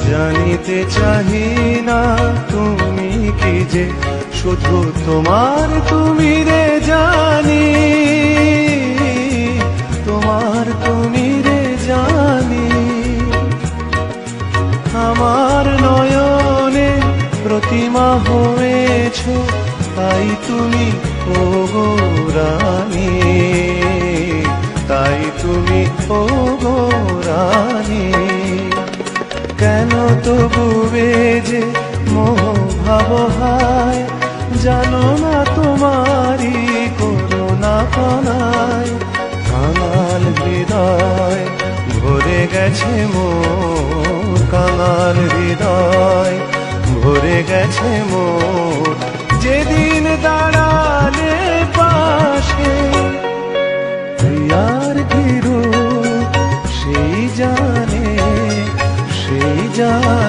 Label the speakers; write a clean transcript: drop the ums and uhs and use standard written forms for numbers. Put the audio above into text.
Speaker 1: জানিতে চাহি না তুমি কি যে, শুধু তোমার তুমি রে জানি, তোমার তুমি রে জানি। আমার নয়নে প্রতিমা হয়েছ, তাই তুমি ও গো রানী, তাই তুমি ও গো রানী। কেন তবুবে যে মোহ ভাব হায়, জানো না তোমারি করুণা কনায়। কাঙাল হৃদয় ভরে গেছে মোর, কাঙাল হৃদয় ভরে গেছে মোর। যেদিন দাঁড়ালে পাশে প্রিয়ার ঘিরু, সেই জানে, সেই জানে।